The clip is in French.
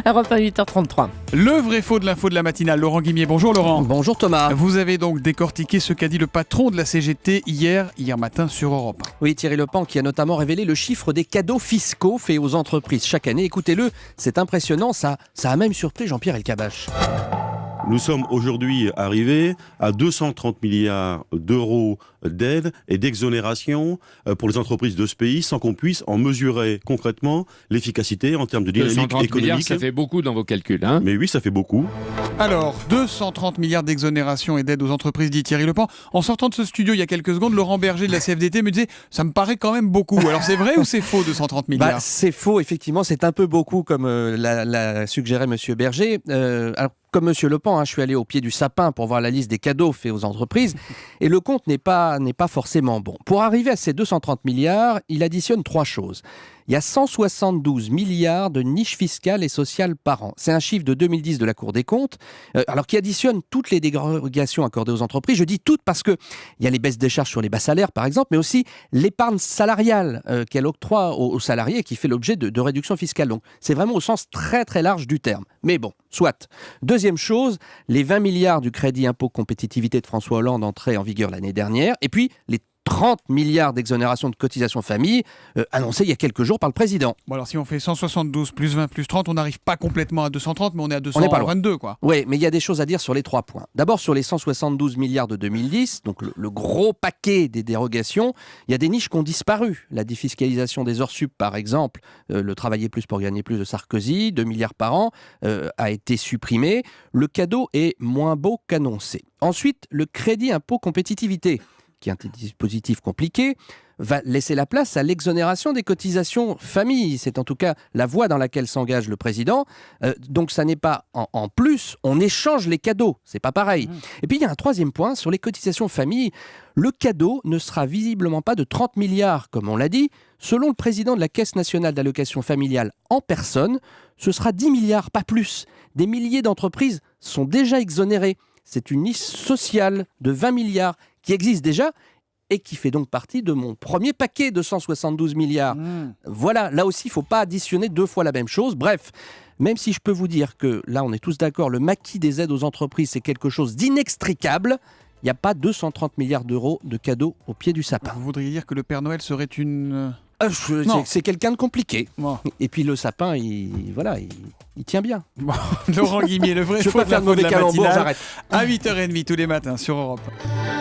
Europe 1, 8h33. Le vrai faux de l'info de la matinale. Laurent Guimier, bonjour Laurent. Bonjour Thomas. Vous avez donc décortiqué ce qu'a dit le patron de la CGT hier matin sur Europe 1. Oui, Thierry Lepant qui a notamment révélé le chiffre des cadeaux fiscaux faits aux entreprises chaque année. Écoutez-le, c'est impressionnant, ça a même surpris Jean-Pierre Elkabbach. Nous sommes aujourd'hui arrivés à 230 milliards d'euros d'aide et d'exonération pour les entreprises de ce pays sans qu'on puisse en mesurer concrètement l'efficacité en termes de dynamique 230 économique. milliards, ça fait beaucoup dans vos calculs, hein ? Mais oui, ça fait beaucoup. Alors, 230 milliards d'exonération et d'aide aux entreprises, dit Thierry Lepant. En sortant de ce studio il y a quelques secondes, Laurent Berger de la CFDT me disait « ça me paraît quand même beaucoup ». Alors c'est vrai ou c'est faux 230 milliards C'est faux, effectivement, c'est un peu beaucoup comme l'a suggéré M. Berger. Alors, comme M. Lepant, je suis allé au pied du sapin pour voir la liste des cadeaux faits aux entreprises et le compte n'est pas forcément bon. Pour arriver à ces 230 milliards, il additionne trois choses. Il y a 172 milliards de niches fiscales et sociales par an. C'est un chiffre de 2010 de la Cour des comptes, alors qui additionne toutes les dérogations accordées aux entreprises. Je dis toutes parce qu'il y a les baisses des charges sur les bas salaires, par exemple, mais aussi l'épargne salariale qu'elle octroie aux salariés et qui fait l'objet de réductions fiscales. Donc c'est vraiment au sens très très large du terme. Mais bon, soit. Deuxième chose, les 20 milliards du crédit impôt compétitivité de François Hollande entrés en vigueur l'année dernière, et puis les 30 milliards d'exonération de cotisations famille annoncés il y a quelques jours par le président. Bon alors si on fait 172 plus 20 plus 30, on n'arrive pas complètement à 230, mais on est à On n'est pas loin. 222 quoi. Oui, mais il y a des choses à dire sur les 3 points. D'abord sur les 172 milliards de 2010, donc le gros paquet des dérogations, il y a des niches qui ont disparu. La défiscalisation des heures sup par exemple, le travailler plus pour gagner plus de Sarkozy, 2 milliards par an, a été supprimé. Le cadeau est moins beau qu'annoncé. Ensuite, le crédit impôt compétitivité, qui est un dispositif compliqué, va laisser la place à l'exonération des cotisations famille. C'est en tout cas la voie dans laquelle s'engage le président. Donc ça n'est pas en plus, on échange les cadeaux. C'est pas pareil. Et puis il y a un troisième point, sur les cotisations famille. Le cadeau ne sera visiblement pas de 30 milliards, comme on l'a dit. Selon le président de la Caisse nationale d'allocation familiale en personne, ce sera 10 milliards, pas plus. Des milliers d'entreprises sont déjà exonérées. C'est une niche sociale de 20 milliards qui existe déjà et qui fait donc partie de mon premier paquet de 172 milliards. Voilà, là aussi, il ne faut pas additionner 2 fois la même chose. Bref, même si je peux vous dire que, là on est tous d'accord, le maquis des aides aux entreprises, c'est quelque chose d'inextricable, il n'y a pas 230 milliards d'euros de cadeaux au pied du sapin. Vous voudriez dire que le Père Noël serait une... C'est quelqu'un de compliqué. Bon. Et puis le sapin, il tient bien. Bon, Laurent Guimier, le vrai Je faux peux de faire de l'info de mauvais la calembours, matinale, j'arrête. à 8h30 tous les matins sur Europe 1.